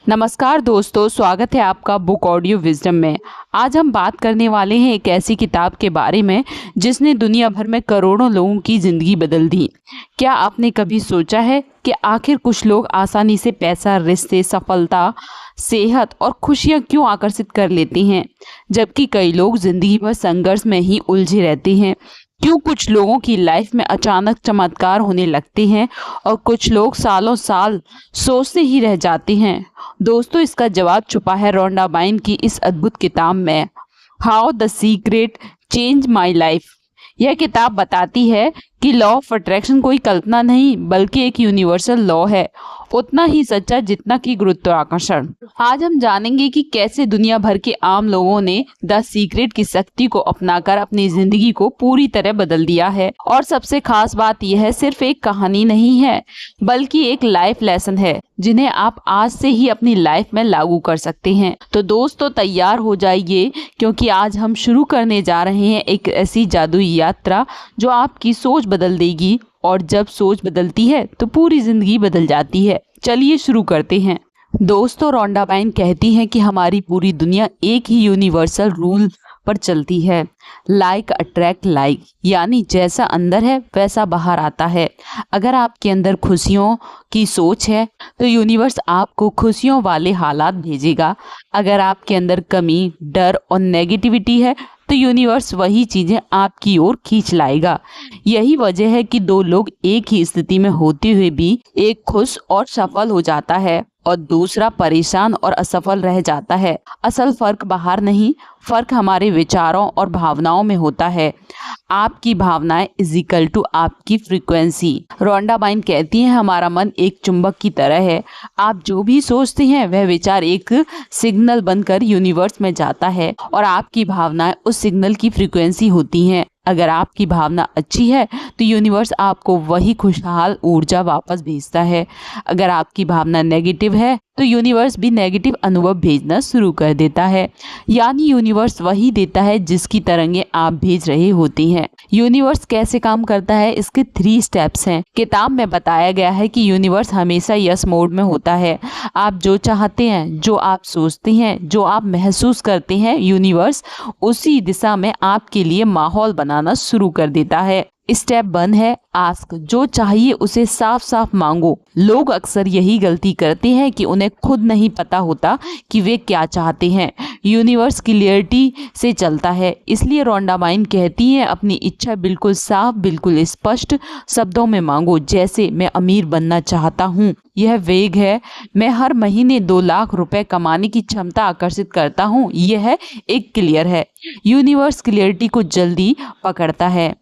नमस्कार दोस्तों, स्वागत है आपका बुक ऑडियो विजडम में। आज हम बात करने वाले हैं एक ऐसी किताब के बारे में जिसने दुनिया भर में करोड़ों लोगों की ज़िंदगी बदल दी। क्या आपने कभी सोचा है कि आखिर कुछ लोग आसानी से पैसा, रिश्ते, सफलता, सेहत और खुशियाँ क्यों आकर्षित कर लेते हैं, जबकि कई लोग ज़िंदगी भर संघर्ष में ही उलझे रहते हैं? क्यों कुछ लोगों की लाइफ में अचानक चमत्कार होने लगते हैं और कुछ लोग सालों साल सोचते ही रह जाते हैं? दोस्तों, इसका जवाब छुपा है रोंडा बाइन की इस अद्भुत किताब में, how the secret change my life. यह किताब बताती है कि लॉ ऑफ अट्रैक्शन कोई कल्पना नहीं बल्कि एक यूनिवर्सल लॉ है, उतना ही सच्चा जितना कि गुरुत्वाकर्षण। आज हम जानेंगे कि कैसे दुनिया भर के आम लोगों ने द सीक्रेट की शक्ति को अपनाकर अपनी जिंदगी को पूरी तरह बदल दिया है। और सबसे खास बात यह है, सिर्फ एक कहानी नहीं है बल्कि एक लाइफ लेसन है जिन्हें आप आज से ही अपनी लाइफ में लागू कर सकते हैं। तो दोस्तों, तैयार हो जाइए क्योंकि आज हम शुरू करने जा रहे हैं एक ऐसी जादुई यात्रा जो आपकी सोच बदल देगी, और जब सोच बदलती है तो पूरी जिंदगी बदल जाती है। चलिए शुरू करते हैं। दोस्तों, रोंडा बाइन कहती हैं कि हमारी पूरी दुनिया एक ही यूनिवर्सल रूल पर चलती है, लाइक अट्रैक्ट लाइक, यानी जैसा अंदर है वैसा बाहर आता है। अगर आपके अंदर खुशियों की सोच है तो यूनिवर्स आपको खुशियों वाले हालात भेजेगा। अगर आपके अंदर कमी, डर और नेगेटिविटी है तो यूनिवर्स वही चीजें आपकी ओर खींच लाएगा। यही वजह है कि दो लोग एक ही स्थिति में होते हुए भी एक खुश और सफल हो जाता है और दूसरा परेशान और असफल रह जाता है। असल फर्क बाहर नहीं, फर्क हमारे विचारों और भावनाओं में होता है। आपकी भावनाएं इज इक्वल टू आपकी फ्रीक्वेंसी। रोंडा बाइन कहती है, हमारा मन एक चुंबक की तरह है। आप जो भी सोचते हैं वह विचार एक सिग्नल बनकर यूनिवर्स में जाता है और आपकी भावनाएं उस सिग्नल की फ्रीक्वेंसी होती हैं। अगर आपकी भावना अच्छी है तो यूनिवर्स आपको वही खुशहाल ऊर्जा वापस भेजता है। अगर आपकी भावना नेगेटिव है तो यूनिवर्स भी नेगेटिव अनुभव भेजना शुरू कर देता है। यानी यूनिवर्स वही देता है जिसकी तरंगें आप भेज रहे होती हैं। यूनिवर्स कैसे काम करता है, इसके 3 स्टेप्स हैं। किताब में बताया गया है कि यूनिवर्स हमेशा यस मोड में होता है। आप जो चाहते हैं, जो आप सोचते हैं, जो आप महसूस करते हैं, यूनिवर्स उसी दिशा में आपके लिए माहौल बनाना शुरू कर देता है। स्टेप 1 है आस्क, जो चाहिए उसे साफ साफ मांगो। लोग अक्सर यही गलती करते हैं कि उन्हें खुद नहीं पता होता कि वे क्या चाहते हैं। यूनिवर्स क्लियरिटी से चलता है, इसलिए रोंडा बाइन कहती है, अपनी इच्छा बिल्कुल साफ, बिल्कुल स्पष्ट शब्दों में मांगो। जैसे, मैं अमीर बनना चाहता हूँ। यह वेग है। मैं हर महीने 2 लाख रुपए कमाने की क्षमता आकर्षित करता हूँ। यह एक क्लियर है। यूनिवर्स क्लियरिटी को जल्दी पकड़ता है।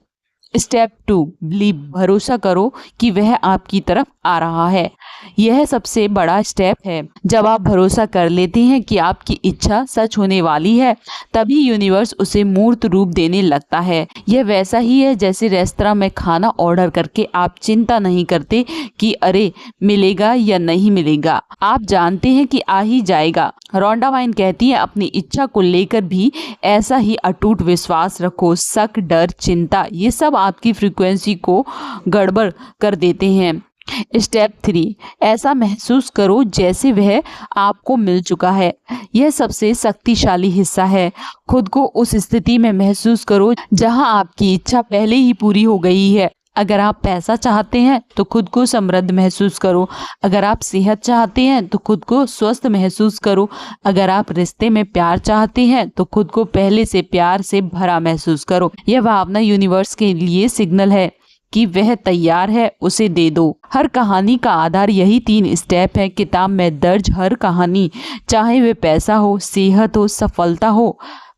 स्टेप 2 बिलीव, भरोसा करो कि वह आपकी तरफ आ रहा है। यह सबसे बड़ा स्टेप है। जब आप भरोसा कर लेते हैं कि आपकी इच्छा सच होने वाली है, तभी यूनिवर्स उसे मूर्त रूप देने लगता है। यह वैसा ही है जैसे रेस्तरां में खाना ऑर्डर करके आप चिंता नहीं करते कि अरे मिलेगा या नहीं मिलेगा, आप जानते हैं कि आ ही जाएगा। रोंडा बाइन कहती है, अपनी इच्छा को लेकर भी ऐसा ही अटूट विश्वास रखो। शक, डर, चिंता, ये सब आपकी फ्रीक्वेंसी को गड़बड़ कर देते हैं। स्टेप 3 ऐसा महसूस करो जैसे वह आपको मिल चुका है। यह सबसे शक्तिशाली हिस्सा है। खुद को उस स्थिति में महसूस करो जहां आपकी इच्छा पहले ही पूरी हो गई है। अगर आप पैसा चाहते हैं तो खुद को समृद्ध महसूस करो। अगर आप सेहत चाहते हैं तो खुद को स्वस्थ महसूस करो। अगर आप रिश्ते में प्यार चाहते हैं तो खुद को पहले से प्यार से भरा महसूस करो। यह भावना यूनिवर्स के लिए सिग्नल है कि वह तैयार है, उसे दे दो। हर कहानी का आधार यही 3 स्टेप है। किताब में दर्ज हर कहानी, चाहे वे पैसा हो, सेहत हो, सफलता हो,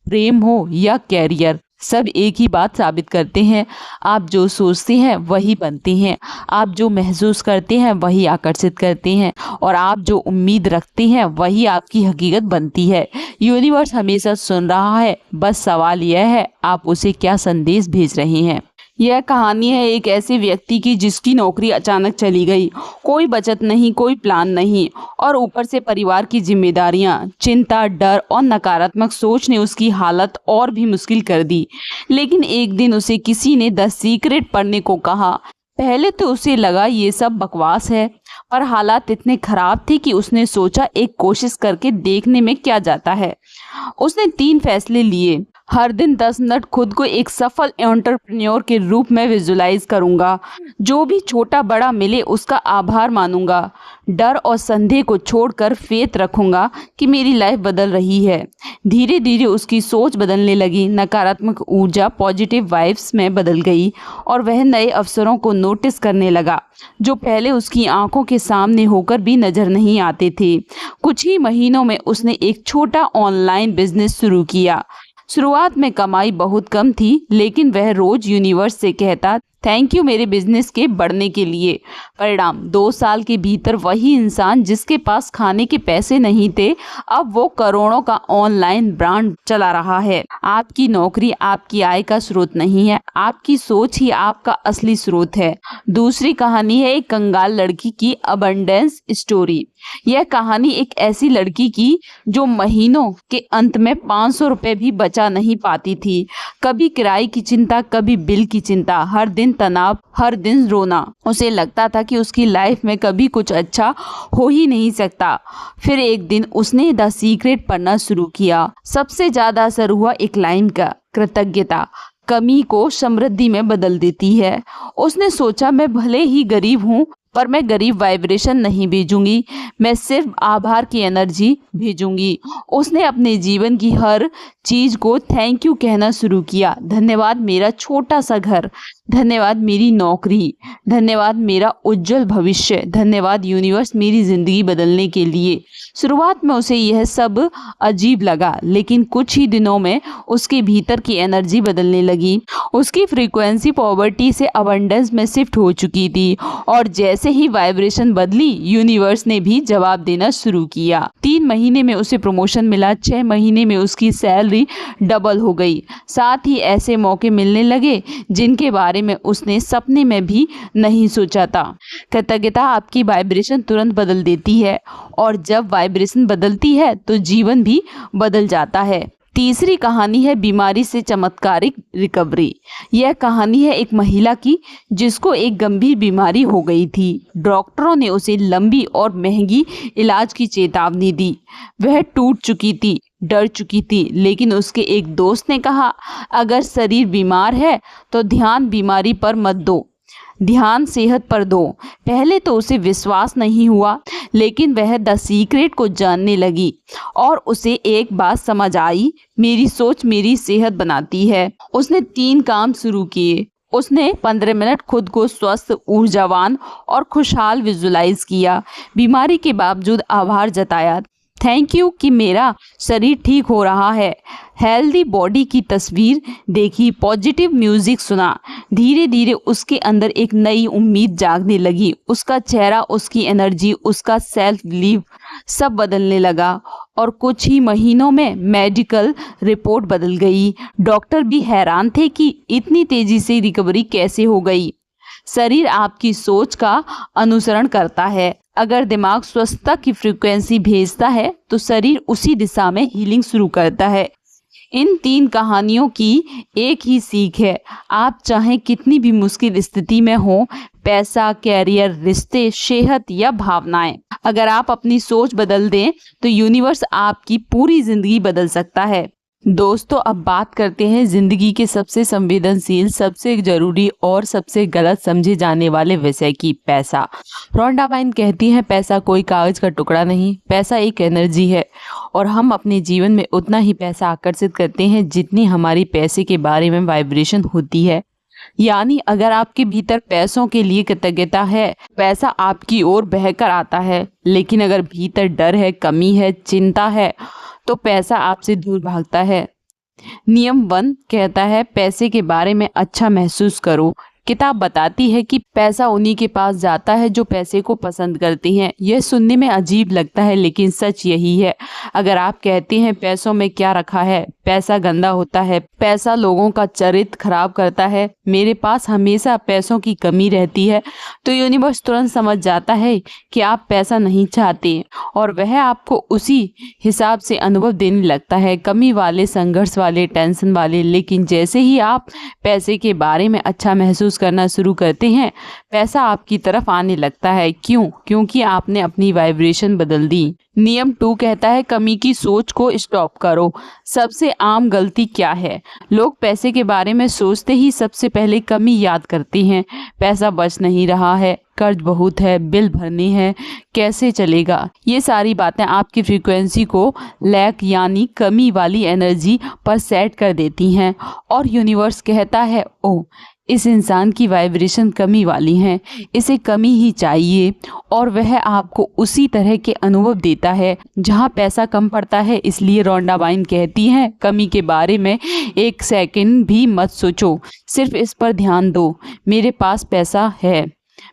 प्रेम हो या कैरियर, सब एक ही बात साबित करते हैं। आप जो सोचते हैं वही बनते हैं। आप जो महसूस करते हैं वही आकर्षित करते हैं और आप जो उम्मीद रखते हैं वही आपकी हकीकत बनती है। यूनिवर्स हमेशा सुन रहा है, बस सवाल यह है आप उसे क्या संदेश भेज रहे हैं। यह कहानी है एक ऐसे व्यक्ति की जिसकी नौकरी अचानक चली गई। कोई बचत नहीं, कोई प्लान नहीं, और ऊपर से परिवार की जिम्मेदारियां, चिंता, डर और नकारात्मक सोच ने उसकी हालत और भी मुश्किल कर दी। लेकिन एक दिन उसे किसी ने द सीक्रेट पढ़ने को कहा। पहले तो उसे लगा ये सब बकवास है, पर हालात इतने खराब थे कि उसने सोचा एक कोशिश करके देखने में क्या जाता है। उसने 3 फैसले लिए। हर दिन 10 मिनट खुद को एक सफल एंटरप्रेन्योर के रूप में विजुलाइज करूंगा। जो भी छोटा बड़ा मिले उसका आभार मानूंगा। डर और संदेह को छोड़कर फेथ रखूंगा कि मेरी लाइफ बदल रही है। धीरे धीरे उसकी सोच बदलने लगी। नकारात्मक ऊर्जा पॉजिटिव वाइब्स में बदल गई और वह नए अवसरों को नोटिस करने लगा जो पहले उसकी आंखों के सामने होकर भी नजर नहीं आते थे। कुछ ही महीनों में उसने एक छोटा ऑनलाइन बिजनेस शुरू किया। शुरुआत में कमाई बहुत कम थी, लेकिन वह रोज यूनिवर्स से कहता थैंक यू मेरे बिजनेस के बढ़ने के लिए। परिणाम 2 साल के भीतर वही इंसान जिसके पास खाने के पैसे नहीं थे, अब वो करोड़ों का ऑनलाइन ब्रांड चला रहा है। आपकी नौकरी आपकी आय का स्रोत नहीं है, आपकी सोच ही आपका असली स्रोत है। दूसरी कहानी है एक कंगाल लड़की की अबंडेंस स्टोरी। यह कहानी एक ऐसी लड़की की जो महीनों के अंत में 500 रुपए भी बचा नहीं पाती थी। कभी किराए की चिंता, कभी बिल की चिंता, हर दिन तनाव, हर दिन रोना। उसे लगता था कि उसकी लाइफ में कभी कुछ अच्छा हो ही नहीं सकता। फिर एक दिन उसने द सीक्रेट पढ़ना शुरू किया। सबसे ज्यादा असर हुआ एक लाइन का, कृतज्ञता कमी को समृद्धि में बदल देती है। उसने सोचा मैं भले ही गरीब हूँ पर मैं गरीब वाइब्रेशन नहीं भेजूंगी, मैं सिर्फ आभार की एनर्जी भेजूंगी। उसने अपने जीवन की हर चीज को थैंक यू कहना शुरू किया। धन्यवाद मेरा छोटा सा घर, धन्यवाद मेरी नौकरी, धन्यवाद मेरा उज्जवल भविष्य, धन्यवाद यूनिवर्स मेरी जिंदगी बदलने के लिए। शुरुआत में उसे यह सब अजीब लगा, लेकिन कुछ ही दिनों में उसके भीतर की एनर्जी बदलने लगी। उसकी फ्रीक्वेंसी पॉवर्टी से अबंडेंस में शिफ्ट हो चुकी थी और जैसे ही वाइब्रेशन बदली, यूनिवर्स ने भी जवाब देना शुरू किया। 3 महीने में उसे प्रमोशन मिला, 6 महीने में उसकी सैलरी डबल हो गई। साथ ही ऐसे मौके मिलने लगे जिनके बारे में उसने सपने में भी नहीं सोचा था। कृतज्ञता आपकी वाइब्रेशन तुरंत बदल देती है और जब वाइब्रेशन बदलती है तो जीवन भी बदल जाता है। तीसरी कहानी है बीमारी से चमत्कारिक रिकवरी। यह कहानी है एक महिला की जिसको एक गंभीर बीमारी हो गई थी। डॉक्टरों ने उसे लंबी और महंगी इलाज की चेतावनी दी। वह टूट चुकी थी, डर चुकी थी, लेकिन उसके एक दोस्त ने कहा अगर शरीर बीमार है तो ध्यान बीमारी पर मत दो, ध्यान सेहत पर दो। पहले तो उसे विश्वास नहीं हुआ, लेकिन वह द सीक्रेट को जानने लगी और उसे एक बात समझ आई, मेरी सोच मेरी सेहत बनाती है। उसने 3 काम शुरू किए। उसने 15 मिनट खुद को स्वस्थ, ऊर्जावान और खुशहाल विजुलाइज किया। बीमारी के बावजूद आभार जताया, थैंक यू कि मेरा शरीर ठीक हो रहा है। हेल्दी बॉडी की तस्वीर देखी, पॉजिटिव म्यूजिक सुना। धीरे धीरे उसके अंदर एक नई उम्मीद जागने लगी। उसका चेहरा, उसकी एनर्जी, उसका सेल्फ बिलीव सब बदलने लगा और कुछ ही महीनों में मेडिकल रिपोर्ट बदल गई। डॉक्टर भी हैरान थे कि इतनी तेजी से रिकवरी कैसे हो गई। शरीर आपकी सोच का अनुसरण करता है। अगर दिमाग स्वस्थता की फ्रीक्वेंसी भेजता है तो शरीर उसी दिशा में हीलिंग शुरू करता है। इन 3 कहानियों की एक ही सीख है, आप चाहे कितनी भी मुश्किल स्थिति में हो, पैसा, कैरियर, रिश्ते, सेहत या भावनाएं, अगर आप अपनी सोच बदल दें तो यूनिवर्स आपकी पूरी जिंदगी बदल सकता है। दोस्तों, अब बात करते हैं जिंदगी के सबसे संवेदनशील, सबसे जरूरी और सबसे गलत समझे जाने वाले विषय की, पैसा। रॉन्डा बाइन कहती हैं पैसा कोई कागज का टुकड़ा नहीं, पैसा एक एनर्जी है और हम अपने जीवन में उतना ही पैसा आकर्षित करते हैं जितनी हमारी पैसे के बारे में वाइब्रेशन होती है। यानी अगर आपके भीतर पैसों के लिए कृतज्ञता है, पैसा आपकी ओर बहकर आता है। लेकिन अगर भीतर डर है, कमी है, चिंता है तो पैसा आपसे दूर भागता है। नियम 1 कहता है पैसे के बारे में अच्छा महसूस करो। किताब बताती है कि पैसा उन्हीं के पास जाता है जो पैसे को पसंद करते हैं। यह सुनने में अजीब लगता है लेकिन सच यही है। अगर आप कहते हैं पैसों में क्या रखा है, पैसा गंदा होता है, पैसा लोगों का चरित्र खराब करता है, मेरे पास हमेशा पैसों की कमी रहती है, तो यूनिवर्स तुरंत समझ जाता है कि आप पैसा नहीं चाहते और वह आपको उसी हिसाब से अनुभव देने लगता है, कमी वाले, संघर्ष वाले, टेंशन वाले। लेकिन जैसे ही आप पैसे के बारे में अच्छा महसूस करना शुरू करते हैं, पैसा आपकी तरफ आने लगता है। क्यों? क्योंकि आपने अपनी वाइब्रेशन बदल दी। नियम 2 कहता है कमी की सोच को स्टॉप करो। सबसे आम गलती क्या है? लोग पैसे के बारे में सोचते ही सबसे पहले कमी याद करते हैं। पैसा बच नहीं रहा है, कर्ज बहुत है, बिल भरने हैं, कैसे चलेगा? ये सारी बातें आपकी फ्रीक्वेंसी को लैक यानी कमी वाली एनर्जी पर सेट कर देती हैं और यूनिवर्स कहता है ओह, इस इंसान की वाइब्रेशन कमी वाली है, इसे कमी ही चाहिए, और वह आपको उसी तरह के अनुभव देता है जहाँ पैसा कम पड़ता है। इसलिए रोंडा बाइन कहती हैं कमी के बारे में 1 सेकंड भी मत सोचो, सिर्फ इस पर ध्यान दो, मेरे पास पैसा है,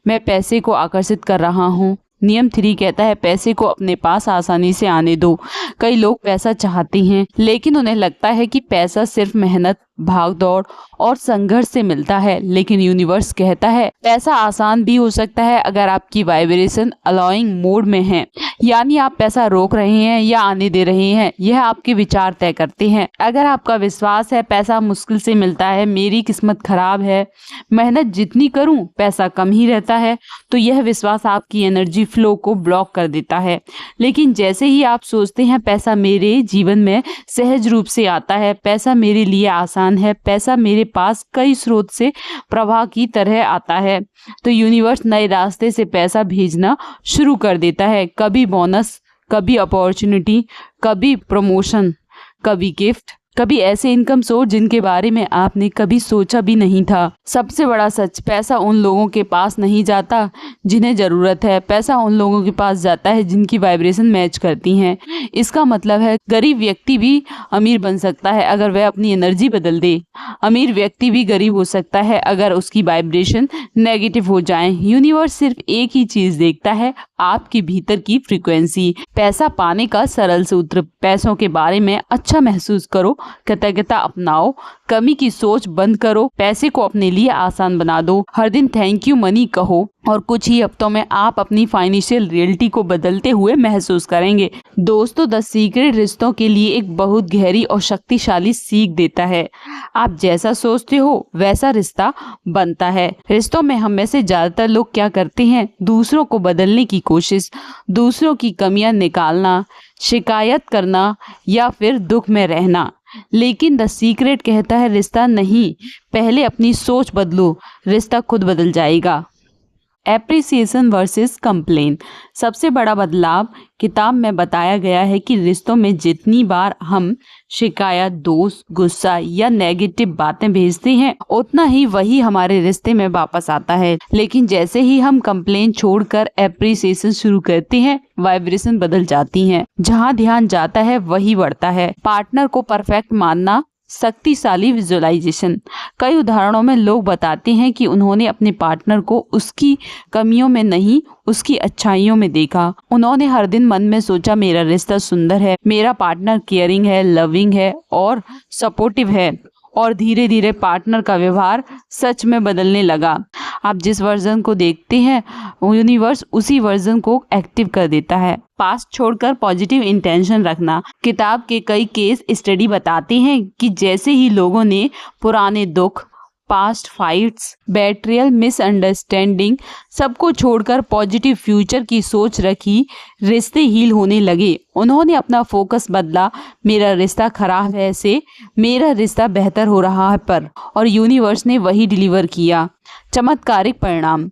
मैं पैसे को आकर्षित कर रहा हूँ। नियम 3 कहता है पैसे को अपने पास आसानी से आने दो। कई लोग पैसा चाहते हैं लेकिन उन्हें लगता है कि पैसा सिर्फ मेहनत, भाग दौड़ और संघर्ष से मिलता है, लेकिन यूनिवर्स कहता है पैसा आसान भी हो सकता है अगर आपकी वाइब्रेशन अलाउइंग मोड में है, यानी आप पैसा रोक रहे हैं या आने दे रहे हैं, यह आपके विचार तय करते हैं। अगर आपका विश्वास है पैसा मुश्किल से मिलता है, मेरी किस्मत खराब है, मेहनत जितनी करूं पैसा कम ही रहता है, तो यह विश्वास आपकी एनर्जी फ्लो को ब्लॉक कर देता है। लेकिन जैसे ही आप सोचते हैं पैसा मेरे जीवन में सहज रूप से आता है, पैसा मेरे लिए आसान है, पैसा मेरे पास कई स्रोत से प्रवाह की तरह आता है, तो यूनिवर्स नए रास्ते से पैसा भेजना शुरू कर देता है। कभी बोनस, कभी अपॉर्चुनिटी, कभी प्रमोशन, कभी गिफ्ट, कभी ऐसे इनकम सोर्स जिनके बारे में आपने कभी सोचा भी नहीं था। सबसे बड़ा सच, पैसा उन लोगों के पास नहीं जाता जिन्हें ज़रूरत है, पैसा उन लोगों के पास जाता है जिनकी वाइब्रेशन मैच करती हैं। इसका मतलब है गरीब व्यक्ति भी अमीर बन सकता है अगर वह अपनी एनर्जी बदल दे। अमीर व्यक्ति भी गरीब हो सकता है अगर उसकी वाइब्रेशन नेगेटिव हो जाए। यूनिवर्स सिर्फ एक ही चीज़ देखता है, आपके भीतर की फ्रीक्वेंसी। पैसा पाने का सरल सूत्र, पैसों के बारे में अच्छा महसूस करो, कृतज्ञता अपनाओ, कमी की सोच बंद करो, पैसे को अपने लिए आसान बना दो, हर दिन थैंक यू मनी कहो, और कुछ ही हफ्तों में आप अपनी फाइनेंशियल रियलिटी को बदलते हुए महसूस करेंगे। दोस्तों, द सीक्रेट रिश्तों के लिए एक बहुत गहरी और शक्तिशाली सीख देता है। आप जैसा सोचते हो वैसा रिश्ता बनता है। रिश्तों में हम में से ज्यादातर लोग क्या करते हैं? दूसरों को बदलने की कोशिश, दूसरों की कमियां निकालना, शिकायत करना या फिर दुख में रहना। लेकिन द सीक्रेट कहता है रिश्ता नहीं, पहले अपनी सोच बदलो, रिश्ता खुद बदल जाएगा। Appreciation versus complain. सबसे बड़ा बदलाव किताब में बताया गया है कि रिश्तों में जितनी बार हम शिकायत, दोष, गुस्सा या नेगेटिव बातें भेजते हैं, उतना ही वही हमारे रिश्ते में वापस आता है। लेकिन जैसे ही हम कंप्लेन छोड़कर एप्रिसिएशन शुरू करते हैं, वाइब्रेशन बदल जाती हैं। जहां ध्यान जाता है वही बढ़ता है। पार्टनर को परफेक्ट मानना शक्तिशाली विजुअलाइजेशन। कई उदाहरणों में लोग बताते हैं कि उन्होंने अपने पार्टनर को उसकी कमियों में नहीं, उसकी अच्छाइयों में देखा। उन्होंने हर दिन मन में सोचा मेरा रिश्ता सुंदर है, मेरा पार्टनर केयरिंग है, लविंग है और सपोर्टिव है, और धीरे धीरे पार्टनर का व्यवहार सच में बदलने लगा। आप जिस वर्जन को देखते हैं यूनिवर्स उसी वर्जन को एक्टिव कर देता है। पास्ट छोड़कर पॉजिटिव इंटेंशन रखना। किताब के कई केस स्टडी बताते हैं कि जैसे ही लोगों ने पुराने दुख, पास्ट फाइट्स, बेट्रियल, मिसअंडरस्टैंडिंग सबको छोड़कर पॉजिटिव फ्यूचर की सोच रखी, रिश्ते हील होने लगे। उन्होंने अपना फोकस बदला, मेरा रिश्ता खराब है से मेरा रिश्ता बेहतर हो रहा है पर, और यूनिवर्स ने वही डिलीवर किया। चमत्कारिक परिणाम।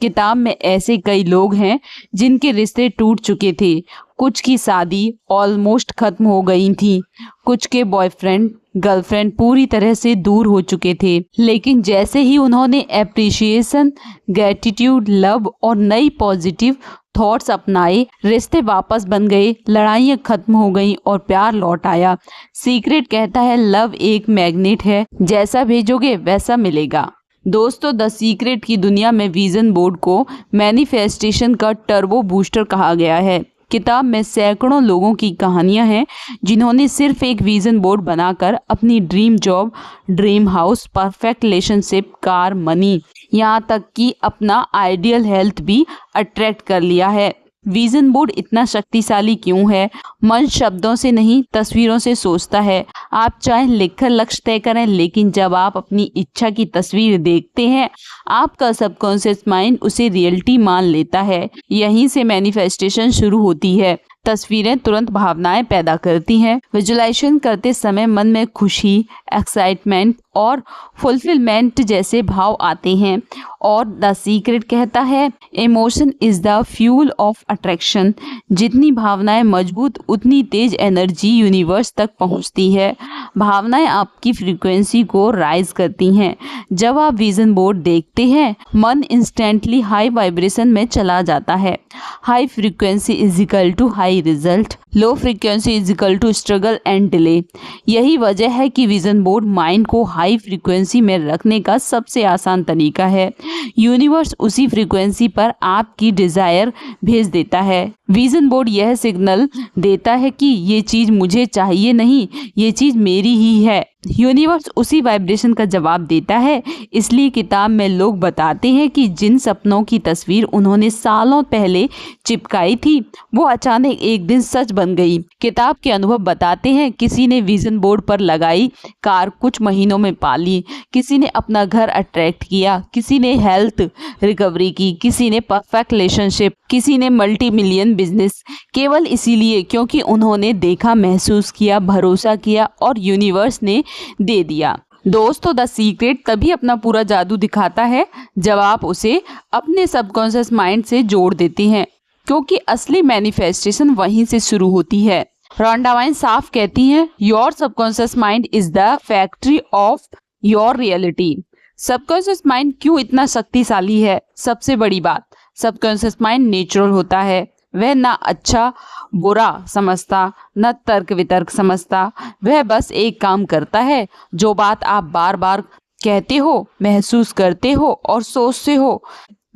किताब में ऐसे कई लोग हैं जिनके रिश्ते टूट चुके थे। कुछ की शादी ऑलमोस्ट खत्म हो गई थी, कुछ के बॉयफ्रेंड गर्लफ्रेंड पूरी तरह से दूर हो चुके थे। लेकिन जैसे ही उन्होंने एप्रिशिएशन, ग्रेटिट्यूड, लव और नई पॉजिटिव थॉट्स अपनाए, रिश्ते वापस बन गए, लड़ाइयाँ खत्म हो गईं और प्यार लौट आया। सीक्रेट कहता है लव एक मैग्नेट है, जैसा भेजोगे वैसा मिलेगा। दोस्तों, द सीक्रेट की दुनिया में विजन बोर्ड को मैनिफेस्टेशन का टर्बो बूस्टर कहा गया है। किताब में सैकड़ों लोगों की कहानियां हैं जिन्होंने सिर्फ एक विजन बोर्ड बनाकर अपनी dream job, dream house, perfect relationship, car, money, यहाँ तक कि अपना आइडियल हेल्थ भी अट्रैक्ट कर लिया है। विजन बोर्ड इतना शक्तिशाली क्यों है? मन शब्दों से नहीं, तस्वीरों से सोचता है। आप चाहे लिखकर लक्ष्य तय करें, लेकिन जब आप अपनी इच्छा की तस्वीर देखते हैं, आपका सबकॉन्शियस माइंड उसे रियलिटी मान लेता है। यहीं से मैनिफेस्टेशन शुरू होती है। तस्वीरें तुरंत भावनाएं पैदा करती हैं। विजुअलाइजेशन करते समय मन में खुशी, एक्साइटमेंट और फुलफिलमेंट जैसे भाव आते हैं। और द सीक्रेट कहता है, emotion is the fuel of attraction. जितनी भावनाएं मजबूत, उतनी तेज एनर्जी यूनिवर्स तक पहुंचती है। भावनाएं आपकी फ्रीक्वेंसी को राइज करती हैं। जब आप विजन बोर्ड देखते हैं, मन इंस्टेंटली हाई वाइब्रेशन में चला जाता है। High frequency is equal to high result, low frequency is equal to struggle and delay. यही वजह है कि विजन बोर्ड माइंड को हाई फ्रीक्वेंसी में रखने का सबसे आसान तरीका है। यूनिवर्स उसी फ्रीक्वेंसी पर आपकी डिजायर भेज देता है। विजन बोर्ड यह सिग्नल देता है कि ये चीज मुझे चाहिए नहीं, ये चीज मेरी ही है। यूनिवर्स उसी वाइब्रेशन का जवाब देता है। इसलिए किताब में लोग बताते हैं कि जिन सपनों की तस्वीर उन्होंने सालों पहले चिपकाई थी, वो अचानक एक दिन सच बन गई। किताब के अनुभव बताते हैं, किसी ने विजन बोर्ड पर लगाई कार कुछ महीनों में पाली, किसी ने अपना घर अट्रैक्ट किया, किसी ने हेल्थ रिकवरी की, किसी ने परफेक्ट रिलेशनशिप, किसी ने मल्टी मिलियन बिजनेस। केवल इसीलिए क्योंकि उन्होंने देखा, महसूस किया, भरोसा किया और यूनिवर्स ने दे दिया। दोस्तों, द सीक्रेट तभी अपना पूरा जादू दिखाता है जब आप उसे अपने सबकॉन्शियस माइंड से जोड़ देते हैं, क्योंकि असली मैनिफेस्टेशन वहीं से शुरू होती है। रॉन्डा वाइन साफ कहती हैं, your subconscious mind is the factory of your reality. Subconscious mind क्यों इतना शक्तिशाली है? सबसे बड़ी बात, सबकॉन्शियस माइंड नेचुरल होता है। वह ना अच्छा बुरा समझता, न तर्क वितर्क समझता। वह बस एक काम करता है, जो बात आप बार बार कहते हो, महसूस करते हो और सोचते हो,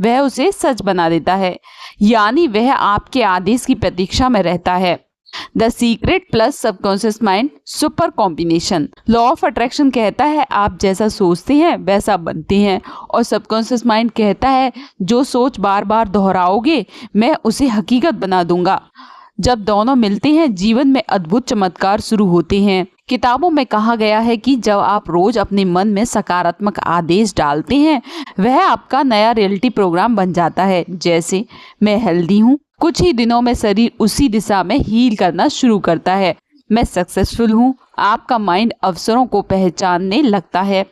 वह उसे सच बना देता है। यानी वह आपके आदेश की प्रतीक्षा में रहता है। The secret plus subconscious mind super combination. Law of attraction कहता है, आप जैसा सोचते हैं वैसा बनते हैं। और सबकॉन्शियस माइंड कहता है, जो सोच बार बार दोहराओगे, मैं उसे हकीकत बना दूंगा। जब दोनों मिलते हैं, जीवन में अद्भुत चमत्कार शुरू होते हैं। किताबों में कहा गया है कि जब आप रोज अपने मन में सकारात्मक आदेश डालते हैं, वह आपका नया रियलिटी प्रोग्राम बन जाता है। जैसे, मैं हेल्दी हूँ, कुछ ही दिनों में शरीर उसी दिशा में हील करना शुरू करता है। मैं सक्सेसफुल हूँ, आपका माइंड अवसरों को पहचानने लगता है।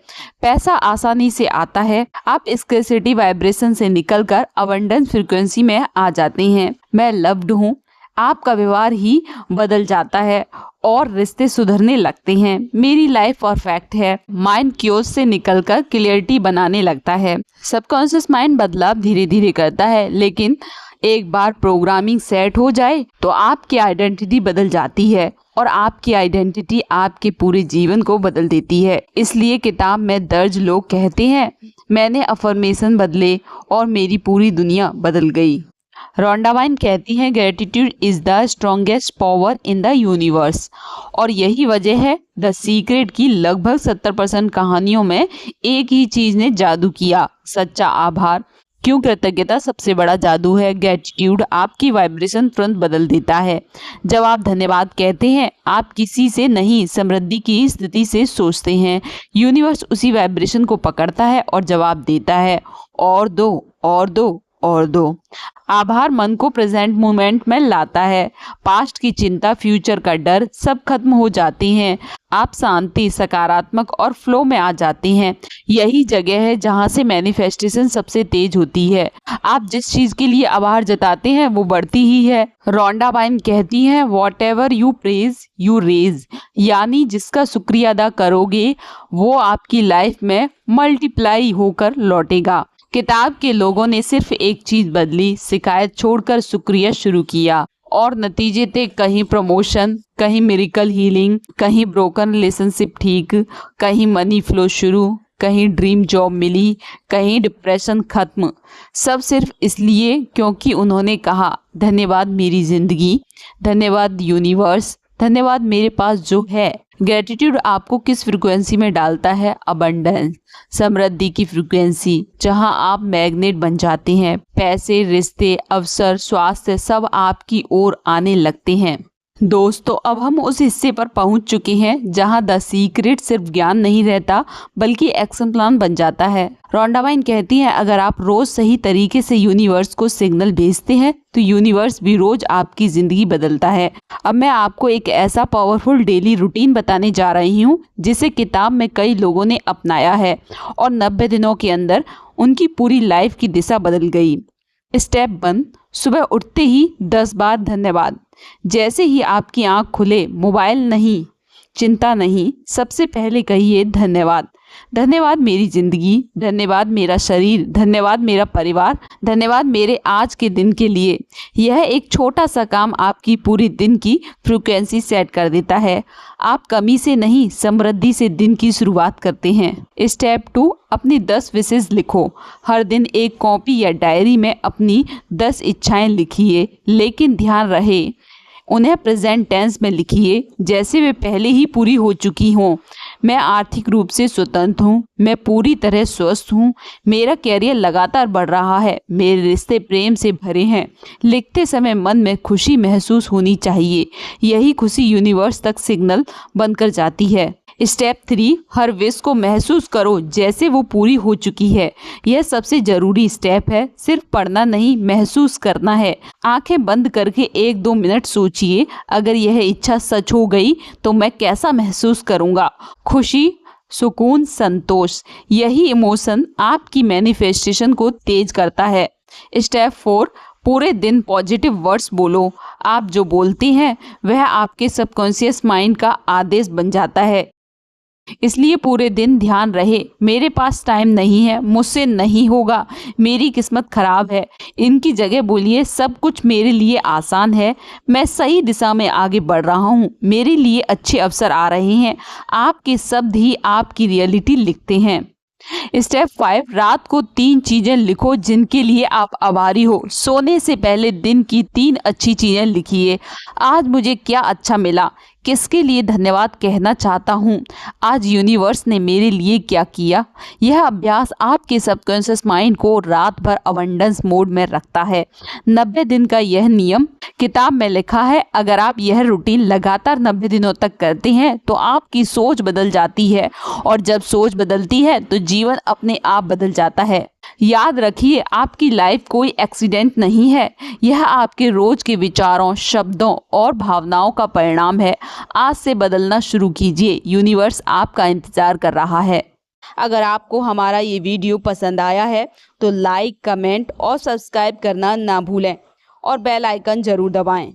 पैसा आसानी से आता है, आप स्कैर्सिटी वाइब्रेशन से निकलकर अबंडेंस फ्रीक्वेंसी में आ जाते हैं। मैं लव्ड हूँ, आपका व्यवहार ही बदल जाता है और रिश्ते सुधरने लगते हैं। मेरी लाइफ परफेक्ट है। माइंड क्योस से निकलकर क्लियरिटी बनाने लगता है। सबकॉन्शियस माइंड बदलाव धीरे धीरे करता है, लेकिन एक बार प्रोग्रामिंग सेट हो जाए तो आपकी आइडेंटिटी बदल जाती है और आपकी आइडेंटिटी आपके पूरे जीवन को बदल देती है। इसलिए किताब में दर्ज लोग कहते हैं, मैंने अफर्मेशन बदले और मेरी पूरी दुनिया बदल गई। रॉन्डा वाइन कहती हैं, gratitude is the strongest power in the universe. और यही वजह है द सीक्रेट की लगभग 70% कहानियों में एक ही चीज ने जादू किया, सच्चा आभार। क्यों? कृतज्ञता सबसे बड़ा जादू है। ग्रेटिट्यूड आपकी वाइब्रेशन तुरंत बदल देता है। जब आप धन्यवाद कहते हैं, आप किसी से नहीं, समृद्धि की स्थिति से सोचते हैं। यूनिवर्स उसी वाइब्रेशन को पकड़ता है और जवाब देता है, और दो और दो और दो। आभार मन को प्रेजेंट मोमेंट में लाता है। पास्ट की चिंता, फ्यूचर का डर सब खत्म हो जाते हैं। आप शांति, सकारात्मक और फ्लो में आ जाते हैं। यही जगह है जहां से मैनिफेस्टेशन सबसे तेज होती है। आप जिस चीज के लिए आभार जताते हैं, वो बढ़ती ही है। रॉन्डा वाइन कहती हैं, whatever you praise you raise. यानी जिसका शुक्रिया अदा करोगे, वो आपकी लाइफ में मल्टीप्लाई होकर लौटेगा। किताब के लोगों ने सिर्फ एक चीज बदली, शिकायत छोड़कर शुक्रिया शुरू किया, और नतीजे थे कहीं प्रमोशन, कहीं मिरेकल हीलिंग, कहीं ब्रोकन रिलेशनशिप ठीक, कहीं मनी फ्लो शुरू, कहीं ड्रीम जॉब मिली, कहीं डिप्रेशन खत्म। सब सिर्फ इसलिए क्योंकि उन्होंने कहा, धन्यवाद मेरी जिंदगी, धन्यवाद यूनिवर्स, धन्यवाद मेरे पास जो है। ग्रेटिट्यूड आपको किस फ्रीक्वेंसी में डालता है? अबंडेंस, समृद्धि की फ्रीक्वेंसी, जहां आप मैग्नेट बन जाते हैं। पैसे, रिश्ते, अवसर, स्वास्थ्य सब आपकी ओर आने लगते हैं। दोस्तों, अब हम उस हिस्से पर पहुंच चुके हैं जहां द सीक्रेट सिर्फ ज्ञान नहीं रहता बल्कि एक्शन प्लान बन जाता है। रोंडा वाइन कहती हैं, अगर आप रोज सही तरीके से यूनिवर्स को सिग्नल भेजते हैं तो यूनिवर्स भी रोज आपकी जिंदगी बदलता है। अब मैं आपको एक ऐसा पावरफुल डेली रूटीन बताने जा रही हूँ जिसे किताब में कई लोगों ने अपनाया है और 90 दिनों के अंदर उनकी पूरी लाइफ की दिशा बदल गई। स्टेप 1, सुबह उठते ही 10 बार धन्यवाद। जैसे ही आपकी आंख खुले, मोबाइल नहीं, चिंता नहीं, सबसे पहले कहिए धन्यवाद। धन्यवाद मेरी जिंदगी, धन्यवाद मेरा शरीर, धन्यवाद मेरा परिवार, धन्यवाद मेरे आज के दिन के लिए। यह एक छोटा सा काम आपकी पूरी दिन की फ्रीक्वेंसी सेट कर देता है। आप कमी से नहीं, समृद्धि से दिन की शुरुआत करते हैं। स्टेप 2, अपनी 10 विशेष लिखो। हर दिन एक कॉपी या डायरी में अपनी 10 इच्छाएं लिखिए, लेकिन ध्यान रहे उन्हें प्रेजेंट टेंस में लिखिए, जैसे वे पहले ही पूरी हो चुकी हों। मैं आर्थिक रूप से स्वतंत्र हूँ, मैं पूरी तरह स्वस्थ हूँ, मेरा कैरियर लगातार बढ़ रहा है, मेरे रिश्ते प्रेम से भरे हैं। लिखते समय मन में खुशी महसूस होनी चाहिए। यही खुशी यूनिवर्स तक सिग्नल बनकर जाती है। स्टेप 3, हर विश को महसूस करो जैसे वो पूरी हो चुकी है। यह सबसे जरूरी स्टेप है। सिर्फ पढ़ना नहीं, महसूस करना है। आंखें बंद करके 1-2 मिनट सोचिए, अगर यह इच्छा सच हो गई तो मैं कैसा महसूस करूँगा। खुशी, सुकून, संतोष, यही इमोशन आपकी मैनिफेस्टेशन को तेज करता है। स्टेप 4, पूरे दिन पॉजिटिव वर्ड्स बोलो। आप जो बोलते हैं वह आपके सबकॉन्शियस माइंड का आदेश बन जाता है। इसलिए पूरे दिन ध्यान रहे, मेरे पास टाइम नहीं है, मुझसे नहीं होगा, मेरी किस्मत खराब है। इनकी जगह बोलिए, सब कुछ मेरे लिए आसान है, मैं सही दिशा में आगे बढ़ रहा हूँ, मेरे लिए अच्छे अवसर आ रहे हैं। आपके शब्द ही आपकी रियलिटी लिखते हैं। स्टेप 5, रात को 3 चीजें लिखो जिनके लिए आप आभारी हो। सोने से पहले दिन की 3 अच्छी चीजें लिखिए। आज मुझे क्या अच्छा मिला, किसके लिए धन्यवाद कहना चाहता हूँ, आज यूनिवर्स ने मेरे लिए क्या किया। यह अभ्यास आपके सबकॉन्शियस माइंड को रात भर अबंडेंस मोड में रखता है। 90 दिन का यह नियम किताब में लिखा है। अगर आप यह रूटीन लगातार 90 दिनों तक करते हैं तो आपकी सोच बदल जाती है, और जब सोच बदलती है तो जीवन अपने आप बदल जाता है। याद रखिए, आपकी लाइफ कोई एक्सीडेंट नहीं है, यह आपके रोज के विचारों, शब्दों और भावनाओं का परिणाम है। आज से बदलना शुरू कीजिए, यूनिवर्स आपका इंतजार कर रहा है। अगर आपको हमारा ये वीडियो पसंद आया है तो लाइक, कमेंट और सब्सक्राइब करना ना भूलें और बेल आइकन जरूर दबाएं।